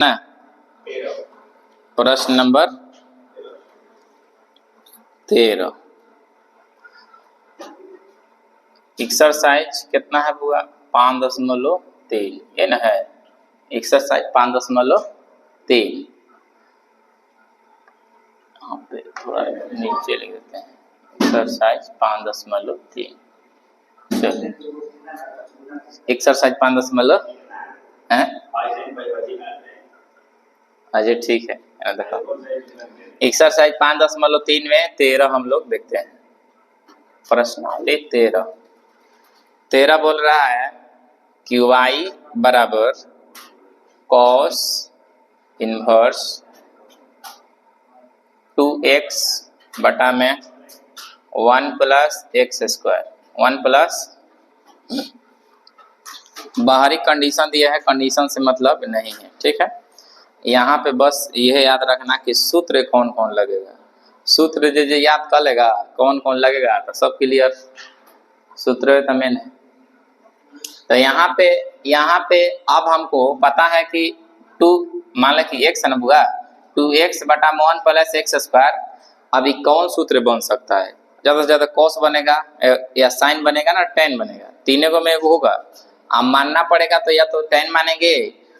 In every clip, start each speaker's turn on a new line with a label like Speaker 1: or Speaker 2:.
Speaker 1: ना। प्रश्न number 13 exercise कितना है बुआ 5.3 ये ना है। एक्सरसाइज 5.3 यहाँ पे थोड़ा नीचे लिख देते हैं। एक्सरसाइज 5.3 चलिए एक्सरसाइज 5 है अजय ठीक है। देखो एक्सरसाइज 5.3 में 13 हम लोग देखते हैं। प्रश्नावली 13 बोल रहा है कि y बराबर cos इनवर्स 2x बटा में 1 प्लस एक्स स्क्वायर 1 प्लस बाहरी कंडीशन दिया है, कंडीशन से मतलब नहीं है। ठीक है, यहाँ पे बस यह याद रखना कि सूत्र कौन कौन लगेगा। सूत्र जो याद कर लेगा कौन कौन लगेगा तो सब क्लियर। सूत्र तो मेन है। तो यहाँ पे अब हमको पता है कि 2 मान लें कि x है ना बुआ 2x बटा 1 प्लस एक्स स्क्वायर। अभी कौन सूत्र बन सकता है? ज़्यादा से ज़्यादा cos बनेगा या साइन बनेगा ना tan बनेगा। तीनों को में एगो होगा। अब मानना पड़ेगा तो या तो tan मानेंगे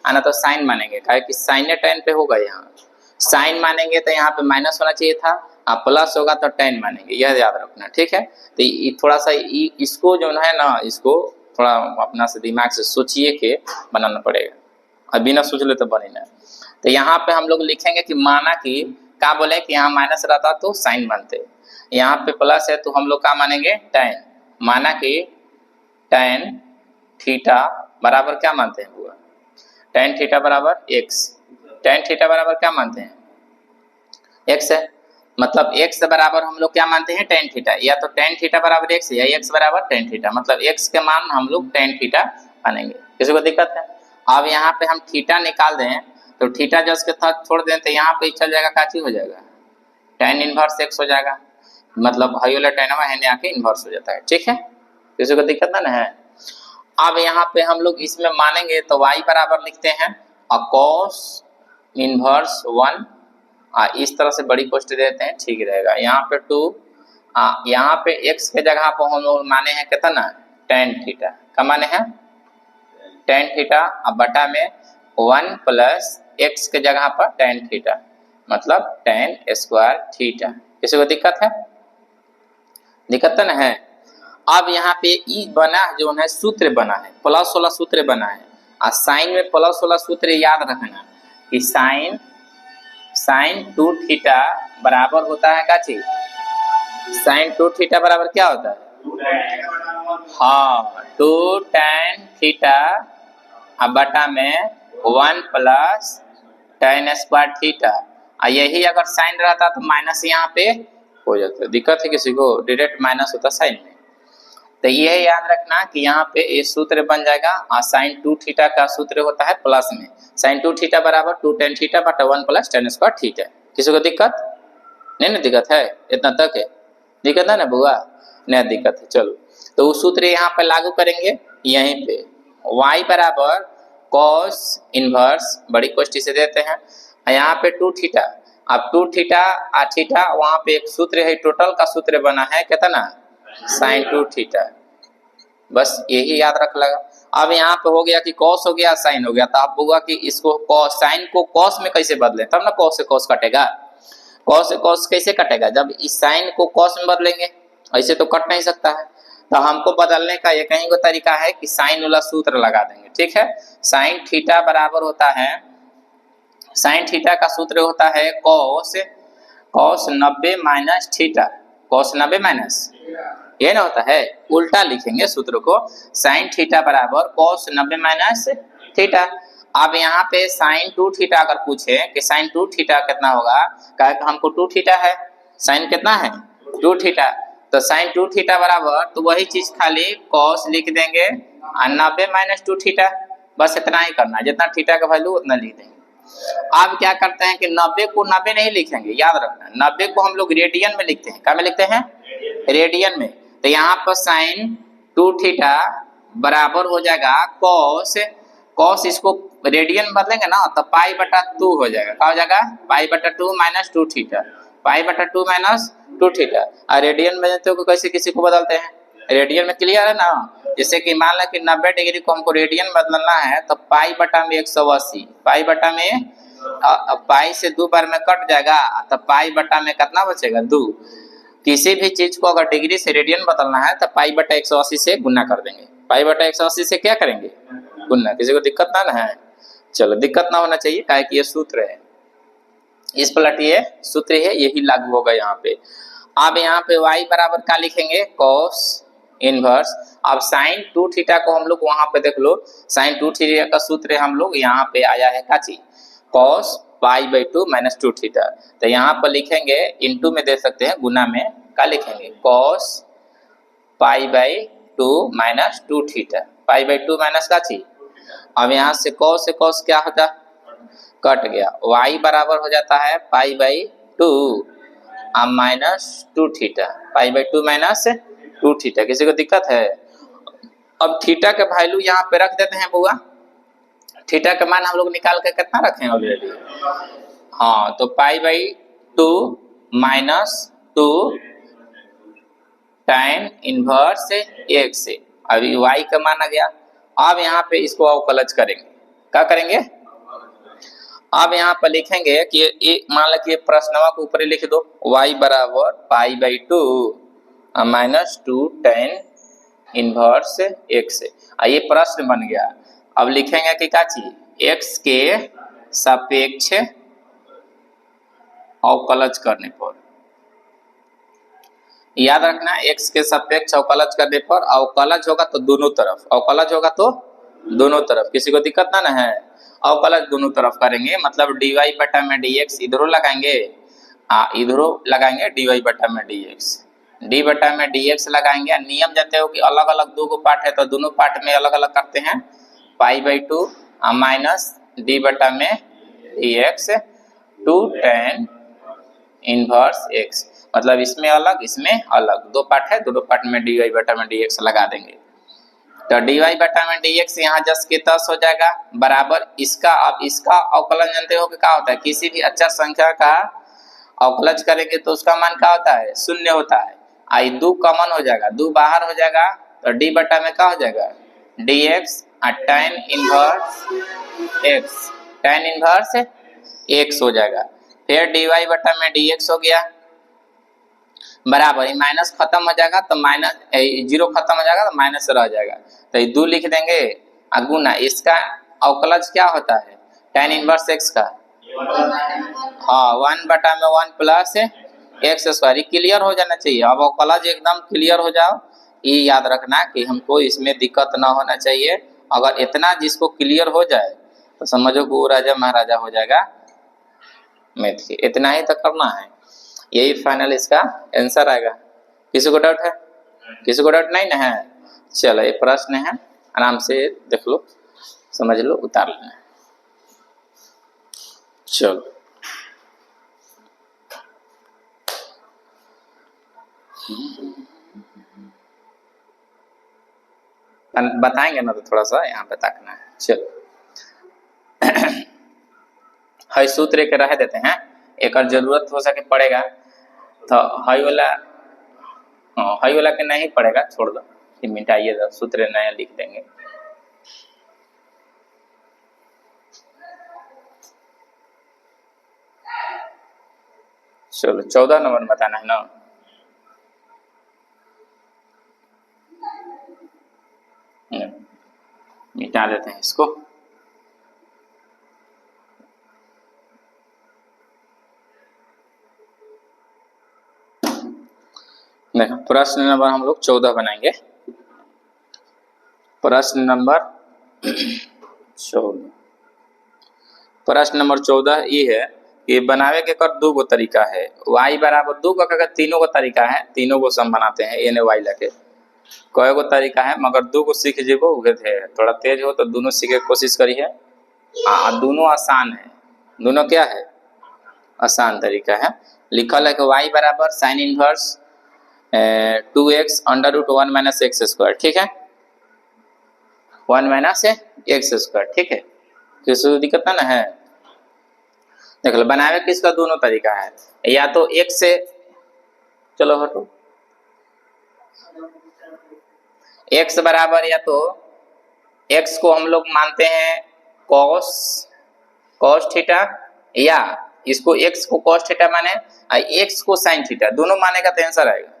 Speaker 1: ना तो साइन मानेंगे, काहे कि साइन tan पे होगा। यहाँ साइन मानेंगे तो यहाँ पे माइनस होना चाहिए था, अब प्लस होगा तो tan मानेंगे, यह याद रखना। ठीक है, तो थोड़ा सा इसको जो है ना इसको थोड़ा अपना से दिमाग से सोचिए के बनाना पड़ेगा। अब बिना सोच ले तो बने ना। तो यहाँ पे हम लोग लिखेंगे कि माना कि क्या बोले कि यहाँ माइनस रहता तो साइन मानते, यहाँ पे प्लस है तो हम लोग क्या मानेंगे tan। माना कि tan थीटा बराबर क्या मानते हैं बुआ tan थीटा बराबर x। tan थीटा बराबर क्या मानते हैं x है, मतलब x बराबर हम लोग क्या मानते हैं tan थीटा। या तो tan थीटा बराबर x या x बराबर tan थीटा, मतलब x के मान हम लोग tan थीटा मानेंगे। किसी को दिक्कत है? अब यहाँ पे हम थीटा निकाल दें तो थीटा जस के साथ छोड़ दें तो यहाँ पे चल जाएगा, काची हो जाएगा tan इनवर्स x हो जाएगा, मतलब हाई वाला tan है आके इनवर्स हो जाता है। ठीक है, किसी को दिक्कत ना है। अब यहाँ पे हम लोग इसमें मानेंगे तो y बराबर लिखते हैं cos इनवर्स 1। इस तरह से बड़ी कोष्ट देते हैं, ठीक रहेगा। यहाँ पे 2 यहाँ पे x के जगह पर हम लोग माने हैं कितना tan थीटा का माने हैं tan थीटा, अब बटा में 1 प्लस x के जगह पर tan थीटा मतलब tan स्क्वायर थीटा। किसी को दिक्कत है? दिक्कत तो नहीं है। अब यहाँ पे ई बना जो है सूत्र बना है प्लस वाला सूत्र बना है, और साइन में प्लस वाला सूत्र याद रखना कि साइन 2 थीटा बराबर होता है क्या चीज साइन 2 थीटा बराबर क्या होता है हाँ 2 tan थीटा अब बटा में 1 प्लस tan स्क्वायर थीटा। यही अगर साइन रहता तो माइनस यहाँ पे हो जाता। दिक्कत है किसी को? डायरेक्ट माइनस होता साइन में। तो यह याद रखना कि यहाँ पे ये सूत्र बन जाएगा, और साइन 2 थीटा का सूत्र होता है प्लस में साइन 2 थीटा बराबर 2 tan थीटा बटा 1 प्लस tan स्क्वायर थीटा। किसी को दिक्कत नहीं ना? दिक्कत है? इतना तक है? दिक्कत है ना बुआ? नहीं दिक्कत है। चलो तो वो सूत्र यहाँ पे लागू करेंगे यहीं पे y बराबर cos इनवर्स बड़ी कोष्ठी से देते हैं, यहाँ पे 2 थीटा। अब 2 थीटा थीटा वहाँ पे एक सूत्र है, टोटल का सूत्र बना है कितना साइन 2 थीटा। बस यही याद रख लगा। अब यहाँ पे हो गया कि cos हो गया साइन हो गया, तो आप होगा कि इसको साइन को cos में कैसे बदलें, तब ना cos से cos कटेगा। cos से cos कैसे कटेगा? जब इस साइन को cos में बदलेंगे, ऐसे तो कट नहीं सकता है। तो हमको बदलने का एक ही तरीका है कि साइन वाला सूत्र लगा देंगे। ठीक है, साइन थीटा बराबर होता है साइन थीटा का सूत्र होता है cos 90 minus theta. cos 90 minus ये ना होता है, उल्टा लिखेंगे सूत्र को साइन थीटा बराबर cos 90 माइनस थीटा। अब यहाँ पे साइन 2 थीटा अगर पूछे कि साइन 2 थीटा कितना होगा, कहे हमको 2 थीटा है, साइन कितना है 2 थीटा, तो साइन 2 थीटा बराबर तो वही चीज खाली cos लिख देंगे 90 माइनस 2 थीटा। बस इतना ही करना है, जितना थीटा का वैल्यू उतना लिख देंगे। अब क्या करते हैं कि 90 को 90 नहीं लिखेंगे, याद रखना 90 को हम लोग रेडियन में लिखते हैं। क्या में लिखते हैं? रेडियन में। तो यहाँ पर साइन 2 थीटा बराबर हो जाएगा cos कॉस इसको रेडियन में बदलेंगे ना तो पाई बटा 2 हो जाएगा। क्या हो जाएगा? पाई बटा 2 माइनस 2 थीटा, पाई बटा 2 माइनस 2 थीटा। और रेडियन में जानते हो कैसे किसी को बदलते हैं? रेडियन में क्लियर है ना? जैसे कि मान लो कि 90 डिग्री को हमको रेडियन बदलना है तो पाई बटा में 180, पाई बटा में पाई से 2 बार में कट जाएगा तो पाई बटा में कितना बचेगा? 2। किसी भी चीज को अगर डिग्री से रेडियन बदलना है तो पाई बटा 180 से गुना कर देंगे। पाई बटा 180 से क्या करेंगे? गुना। किसी को दिक्कत ना है? चलो, दिक्कत ना होना चाहिए, काहे कि ये सूत्र है, इस पलट ये सूत्र है, यही लागू होगा यहाँ पे। अब यहाँ पे y बराबर क्या लिखेंगे? cos inverse. अब साइन 2 थीटा को हम लोग वहां पे देख लो, साइन 2 थीटा का सूत्र हम लोग यहाँ पे आया है क्या चीज? cos pi by 2 minus 2 theta. तो यहाँ पर लिखेंगे, इनटू में दे सकते हैं, गुना में क्या लिखेंगे? cos pi by 2 minus 2 theta, pi by 2 minus का चीज। अब यहाँ से cos क्या होता? कट गया। y बराबर हो जाता है पाई बाई 2 अब minus 2 theta, pi by 2 minus 2 theta. किसी को दिक्कत है? अब थीटा के वैल्यू यहाँ पे रख देते हैं बुआ। थीटा का मान हम लोग निकाल के कितना रखे हैं ऑलरेडी? हाँ, तो pi by 2 minus 2 tan inverse x से अभी y का मान आ गया। अब यहाँ पे इसको अवकलज करेंगे। क्या करेंगे? अब यहाँ पर लिखेंगे कि मान लो कि प्रश्नवा को ऊपर लिख दो, y बराबर pi by 2 minus 2 tan inverse x से। ये प्रश्न बन गया। अब लिखेंगे कि क्या चीज? x के सापेक्ष अवकलज करने पर, याद रखना x के सापेक्ष अवकलज करने पर, अवकलज होगा तो दोनों तरफ, अवकलज होगा तो दोनों तरफ। किसी को दिक्कत ना है? अवकलज दोनों तरफ करेंगे, मतलब dy बटा में dx इधरों लगाएंगे, इधरों लगाएंगे dy बटा में dx, d बटा में dx लगाएंगे। नियम जानते हो कि अलग अलग दो को पार्ट है तो दोनों पार्ट में अलग अलग करते हैं। पाई बाई 2 माइनस d बटा में dx 2 tan इनवर्स x, मतलब इसमें अलग इसमें अलग, दो पार्ट है, दोनों पार्ट में dy बटा में dx लगा देंगे। तो dy बटा में dx यहाँ जस के तस हो जाएगा बराबर इसका। अब इसका अवकलन जानते हो कि क्या होता है? किसी भी अचर संख्या का अवकलज करेंगे तो उसका मान क्या होता है? शून्य होता है। आई 2 कॉमन हो जाएगा, 2 बाहर हो जाएगा तो d बटा में क्या हो जाएगा? dx tan inverse x, tan inverse x हो जाएगा। फिर dy बटा में dx हो गया बराबर, ये माइनस खत्म हो जाएगा तो माइनस, जीरो खत्म हो जाएगा तो माइनस रह जाएगा, तो ये 2 लिख देंगे। गुना इसका अवकलज क्या होता है? tan इनवर्स x का, हाँ 1 बटा में 1 प्लस एक्स स्क्वायर। क्लियर हो जाना चाहिए। अब अवकलज एकदम क्लियर हो जाओ, ये याद रखना कि हमको इसमें दिक्कत ना होना चाहिए। अगर इतना जिसको क्लियर हो जाए तो समझो कि वो राजा महाराजा हो जाएगा मैथ के। इतना ही तो करना है, यही फाइनल इसका आंसर आएगा। किसी को डाउट है? किसी को डाउट नहीं ना है? चलो, ये प्रश्न है, आराम से देख लो, समझ लो, उतार लेना। चलो, बताएंगे ना तो थोड़ा सा यहाँ पे ताकना है। चलो है सूत्र के रह देते हैं, एक और जरूरत हो सके पड़ेगा तो हाई वाला के नहीं पड़ेगा, छोड़ दो, मिटाइए दो, सूत्र नया लिख देंगे। चलो 14 नंबर बताना है ना। मिटा देते हैं इसको। देखो प्रश्न नंबर हम लोग 14 बनाएंगे। प्रश्न नंबर 14, प्रश्न नंबर 14 ये है कि बनावे के कर 2 गो तरीका है। y बराबर 2 का अगर 3 गो तरीका है, 3 गो सम बनाते हैं एने y लगे। कई गो तरीका है मगर 2 गो सीख जेबो उहे थे। थोड़ा तेज हो तो दोनों सीखे कोशिश करिए। दोनों आसान है, दोनों क्या है? आसान तरीका है। लिखल है कि y बराबर sine inverse 2x under root 1 minus x square. ठीक है, 1 माइनस एक्स स्क्वायर, ठीक है। किसी दिक्कत ना है। देख लो बनावे किसका दोनों तरीका है, या तो x से, चलो हटो, x बराबर या तो x को हम लोग मानते हैं cos थीटा, या इसको x को cos थीटा माने x को sin थीटा, दोनों मानेगा तो आंसर आएगा,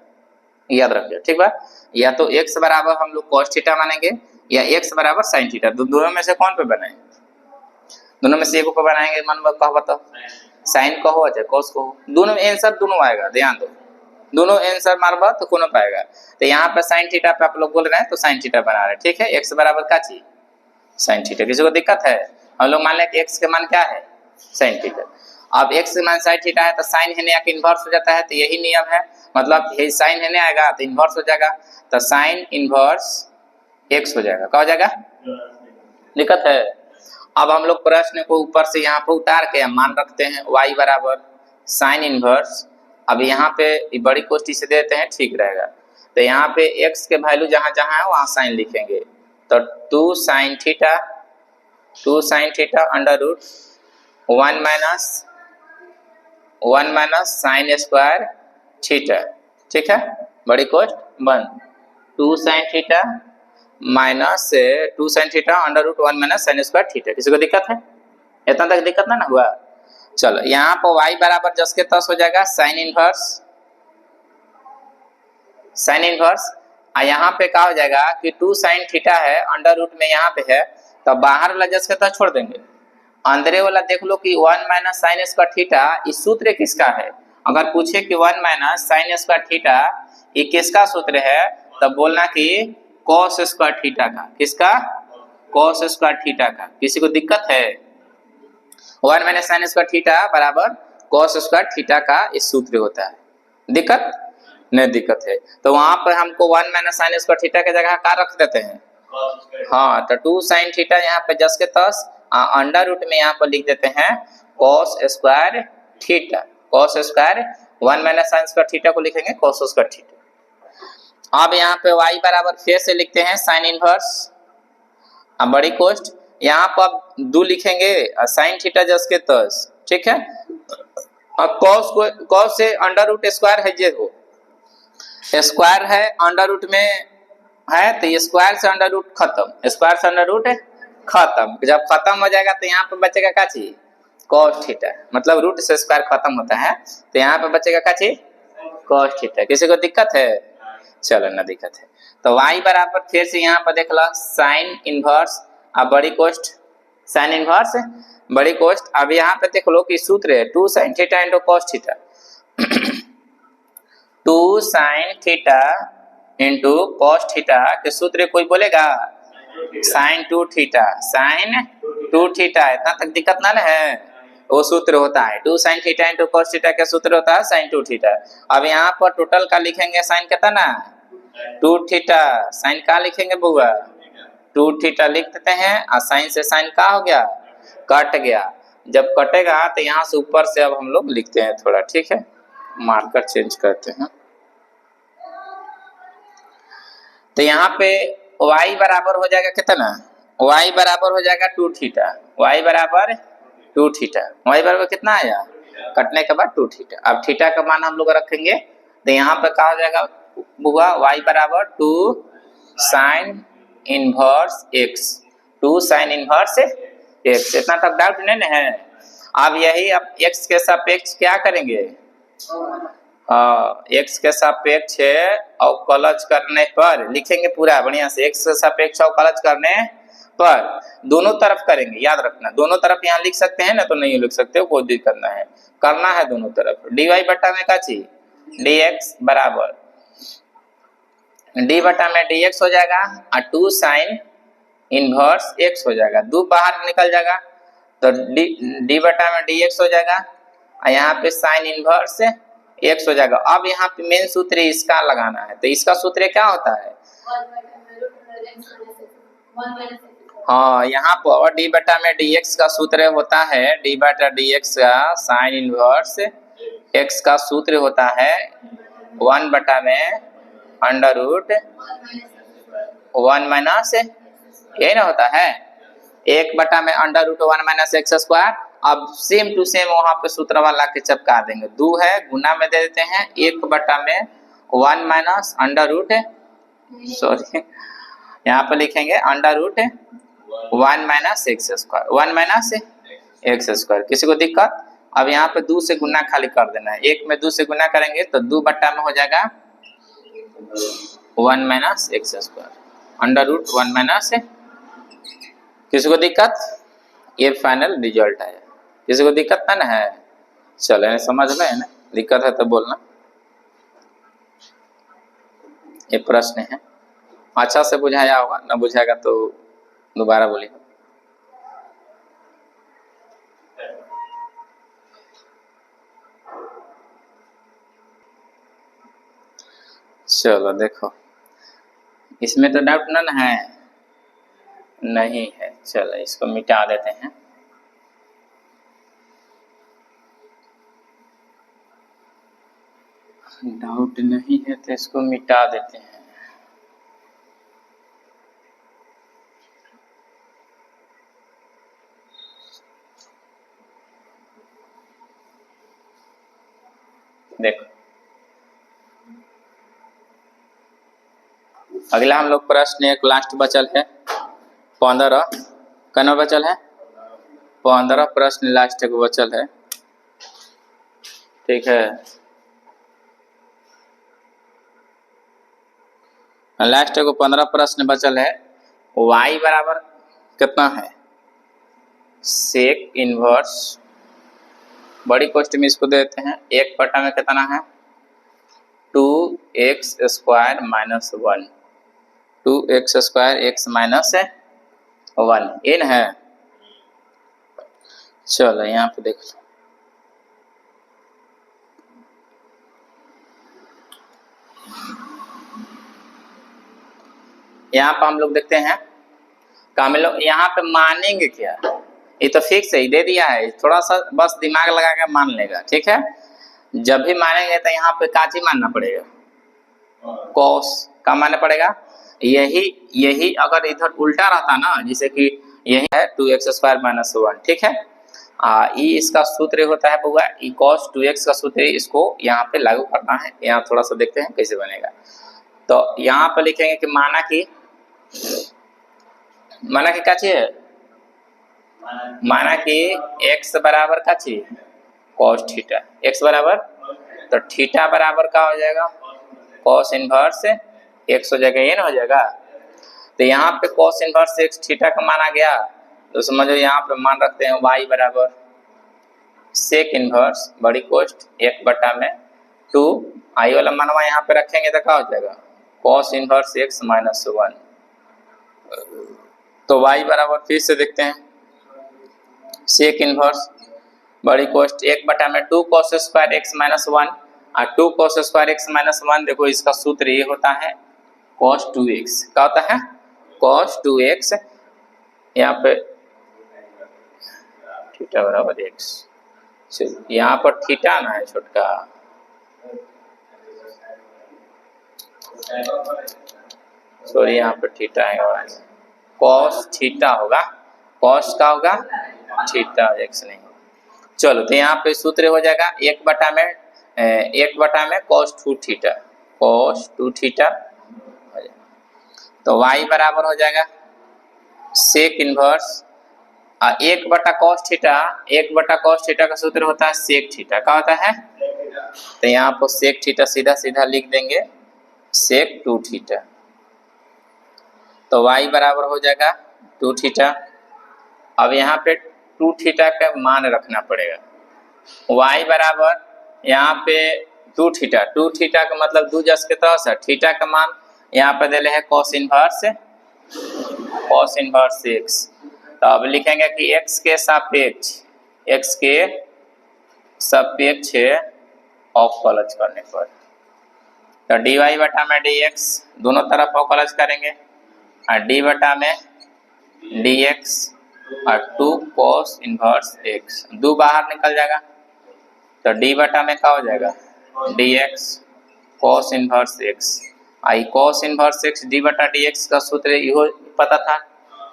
Speaker 1: याद रखिए, ठीक बा। या तो x बराबर हम लोग cos थीटा मानेंगे या x बराबर sin थीटा, दोनों में से कौन पे बनाए, दोनों में से एक पे बनाएंगे। मन में कहो बताओ, साइन कहो चाहे cos कहो, दोनों में आंसर दोनों आएगा, ध्यान दो, दोनों आंसर मारबा तो कोनो पाएगा। तो यहाँ पे साइन थीटा पे आप लोग बोल रहे हैं तो साइन थीटा बना रहे हैं, ठीक है। x बराबर का चीज साइन थीटा, किसी को दिक्कत है? हम लोग मान लें कि x के मान क्या है, साइन थीटा। अब x के मान साइन थीटा है तो साइन है आके इन्वर्स हो जाता है, तो यही नियम है, मतलब ये साइन है आएगा तो इन्वर्स हो जाएगा, तो साइन इन्वर्स x हो जाएगा, क्या हो जाएगा, दिक्कत है। अब हम लोग प्रश्न को ऊपर से यहाँ पे उतार के मान रखते हैं y बराबर साइन इन्वर्स। अब यहाँ पे बड़ी कोष्ठी से देते हैं, ठीक रहेगा। तो यहाँ पे x के वैल्यू जहाँ जहाँ है वहाँ साइन लिखेंगे, तो 2 sine theta under root 1 minus sine square theta, ठीक है। बड़ी कोष्ठ 1 2 sine theta minus 2 sine theta under root 1 minus sine square theta. किसी को दिक्कत है? इतना तक दिक्कत ना हुआ? चलो यहाँ पर y बराबर जस के तस हो जाएगा साइन इनवर्स, और यहाँ पे क्या हो जाएगा कि 2 साइन थीटा है अंडर रूट में यहाँ पे है, तो बाहर वाला जस के तस छोड़ देंगे, अंदरे वाला देख लो कि 1 माइनस साइन स्क्वायर थीटा, इस सूत्र किसका है? अगर पूछे कि 1 माइनस साइन स्क्वायर थीटा ये किसका सूत्र है, तब बोलना कि cos स्क्वायर थीटा का, किसका, cos स्क्वायर थीटा का। किसी को दिक्कत है? 1 माइनस साइन स्क्वायर थीटा बराबर cos स्क्वायर थीटा का इस सूत्र होता है, दिक्कत नहीं, दिक्कत है। तो वहां पर हमको 1 माइनस साइन स्क्वायर थीटा के जगह क्या रख देते हैं, हाँ, तो 2 साइन थीटा यहाँ पे जस के तस अंडर रूट में यहाँ पर लिख देते हैं cos square theta, cos square 1 minus sine square theta को लिखेंगे cos स्क्वायर थीटा। अब यहाँ पे y बराबर फिर से लिखते हैं साइन इनवर्स, अब बड़ी कोष्ठ यहाँ पर 2 लिखेंगे साइन थीटा जस के तस, ठीक है। और cos से अंडर रूट स्क्वायर है, जे हो स्क्वायर है अंडर रूट में है, तो ये स्क्वायर से अंडर रूट खत्म, स्क्वायर से अंडर रूट खत्म, जब खत्म हो जाएगा तो यहाँ पे बचेगा क्या चीज, cos थीटा, मतलब रूट से स्क्वायर खत्म होता है, तो यहाँ पे बचेगा क्या चीज, cos थीटा। किसी को दिक्कत है? चलो ना दिक्कत है। तो y बराबर फिर से यहाँ पर देख लो साइन इनवर्स, अब बड़ी कोष्ठ साइन इनवर्स बड़ी कोष्ठ। अब यहाँ पे देख लो कि सूत्र है 2 sine theta into cos theta, 2 sine theta into cos theta के सूत्र कोई बोलेगा, साइन 2 थीटा, इतना तक दिक्कत ना है, वो सूत्र होता है 2 sine theta into cos theta का सूत्र होता है साइन 2 थीटा। अब यहाँ पर टोटल का लिखेंगे साइन कितना, 2 थीटा, साइन का लिखेंगे बुआ 2 थीटा लिख देते हैं, और साइन से साइन का हो गया, कट गया। जब कटेगा तो यहाँ से ऊपर से अब हम लोग लिखते हैं थोड़ा, ठीक है, मार्कर चेंज करते हैं। तो यहाँ पे y बराबर हो जाएगा कितना, y बराबर हो जाएगा 2 थीटा, y बराबर 2 थीटा, y बराबर कितना आया, कटने के बाद 2 थीटा। अब थीटा का मान हम लोग रखेंगे, तो यहाँ पे क्या हो जाएगा बुआ, y बराबर 2 sine inverse x, 2 sine inverse x, इतना तक डाउट नहीं है? अब यही अब x के सापेक्ष क्या करेंगे, x के सापेक्ष अवकलज करने पर लिखेंगे पूरा बढ़िया से, x के सापेक्ष अवकलज करने पर दोनों तरफ करेंगे, याद रखना, दोनों तरफ यहाँ लिख सकते हैं ना, तो नहीं लिख सकते हो, कोई भी करना है दोनों तरफ। dy बटा में का चीज dx बराबर d बटा में dx हो जाएगा, और 2 साइन इनवर्स x हो जाएगा, 2 बाहर निकल जाएगा तो d बटा में dx हो जाएगा, और यहाँ पे साइन इनवर्स x हो जाएगा। अब यहाँ पे मेन सूत्र इसका लगाना है, तो इसका सूत्र क्या होता है, हाँ, यहाँ पर d बटा में dx का सूत्र होता है, d बटा dx का साइन इनवर्स x का सूत्र होता है 1 बटा में अंडर रूट 1 माइनस यही ना होता है, 1 में under root 1 minus x square. अब सेम टू सेम वहां पे सूत्र वाला के चपका देंगे, 2 है गुना में दे देते हैं, 1 में 1 माइनस अंडर रूट, सॉरी यहाँ पे लिखेंगे under root 1 minus x square, 1 minus x square. किसी को दिक्कत? अब यहाँ पे 2 से गुना खाली कर देना है, 1 में 2 से गुना करेंगे तो 2 में हो जाएगा 1 minus x square, under root 1 minus. किसी को दिक्कत? ये फाइनल रिजल्ट है। किसी को दिक्कत ना है? चलो समझ में ना, दिक्कत है तो बोलना। ये प्रश्न है, अच्छा से बुझाया होगा, ना बुझाएगा तो दोबारा बोलिए। चलो देखो, इसमें तो डाउट ना है, नहीं है। चलो इसको मिटा देते हैं। डाउट नहीं है तो इसको मिटा देते हैं। देखो अगला हम लोग प्रश्न एक लास्ट बचल है 15, कौन बचल है 15 प्रश्न लास्ट एक बचल है, ठीक है। लास्ट को 15 प्रश्न बचल है। y बराबर कितना है, सेक इनवर्स, बड़ी कोष्ट में इसको देते हैं, 1 में कितना है 2x square minus 1, 2x square x minus 1 इन है। चलो यहाँ पे देख लो, यहाँ पर हम लोग देखते हैं काम लोग यहाँ पे मानेंगे क्या, ये तो फिक्स है, दे दिया है, थोड़ा सा बस दिमाग लगा के मान लेगा, ठीक है। जब भी मानेंगे तो यहाँ पे काची मानना पड़ेगा, कॉस का मानना पड़ेगा। यही अगर इधर उल्टा रहता ना, जैसे कि यही है 2x स्क्वायर माइनस 1, ठीक है। ये इसका सूत्र होता है बुआ, ई कॉस 2x का सूत्र, इसको यहाँ पे लागू करना है। यहाँ थोड़ा सा देखते हैं कैसे बनेगा। तो यहाँ पे लिखेंगे कि माना कि क्या चाहिए, माना कि x बराबर का चाहिए कॉस थीटा, x बराबर, तो थीटा बराबर का हो जाएगा कॉस इनवर्स x हो जाएगा, ये ना हो जाएगा। तो यहाँ पे कॉस इनवर्स x थीटा का माना गया, तो समझो यहाँ पे मान रखते हैं y बराबर सेक इनवर्स बड़ी कोष्ट 1 में 2, आई वाला मानवा यहाँ पे रखेंगे तो क्या हो जाएगा कॉस इनवर्स x माइनस 1। तो y बराबर फिर से देखते हैं सेक इनवर्स बड़ी कोष्ट 1 में 2 कॉस स्क्वायर x माइनस 1, और 2 कॉस स्क्वायर x माइनस 1, देखो इसका सूत्र ये होता है cos 2x, क्या होता है cos 2x, यहाँ पे थीटा बराबर x, यहाँ पर थीटा ना है छोटका, सॉरी यहाँ पे थीटा है, cos थीटा होगा, cos का होगा थीटा, x नहीं होगा। चलो तो यहाँ पे सूत्र हो जाएगा 1 में cos 2 थीटा, cos 2 थीटा। तो y बराबर हो जाएगा sec inverse 1/cos theta, 1/cos theta का सूत्र होता है सेक थीटा, क्या होता है, तो यहाँ पर सेक थीटा सीधा सीधा लिख देंगे सेक 2 थीटा। तो y बराबर हो जाएगा 2 थीटा। अब यहाँ पे 2 थीटा का मान रखना पड़ेगा, y बराबर यहाँ पे 2 थीटा, 2 थीटा का मतलब 2 जस के तरह से थीटा का मान यहाँ पे दिले है cos इनवर्स x। तो अब लिखेंगे कि x के सापेक्ष अवकलज करने पर, तो dy बटा में dx दोनों तरफ अवकलज करेंगे, और d बटा में dx और 2 cos इनवर्स x, 2 बाहर निकल जाएगा, तो d बटा में क्या हो जाएगा dx cos इनवर्स x। आई cos इनवर्स x d बटा dx का सूत्र इहो पता था,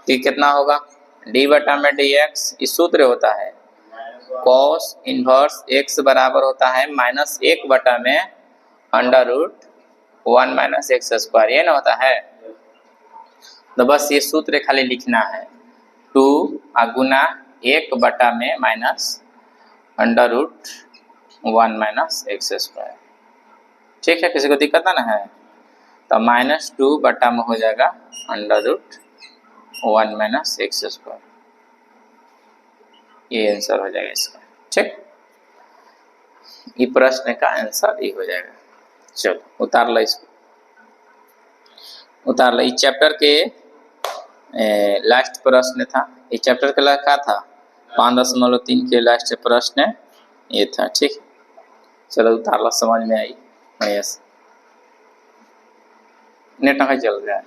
Speaker 1: कि कितना होगा डी बटा में डी एक्स, इस सूत्र होता है कॉस इनवर्स एक्स बराबर होता है माइनस 1 बटा में under root 1 minus x square, ये ना होता है। तो बस ये सूत्र खाली लिखना है 2 गुना 1 बटा में minus under root 1 minus x square. ठीक है, किसी को दिक्कत ना है? तो माइनस 2 बटा में हो जाएगा under root 1 minus x square, ये आंसर हो जाएगा इसका। ठीक, ये प्रश्न का आंसर ये हो जाएगा। चलो उतार लो इसको, उतार लो। इस चैप्टर के लास्ट प्रश्न था, इस चैप्टर का क्या था 5.3 के लास्ट प्रश्न ये था। ठीक, चलो उतार लो, समझ में आई बढ़िया से। नेट कहाँ चल रहा है?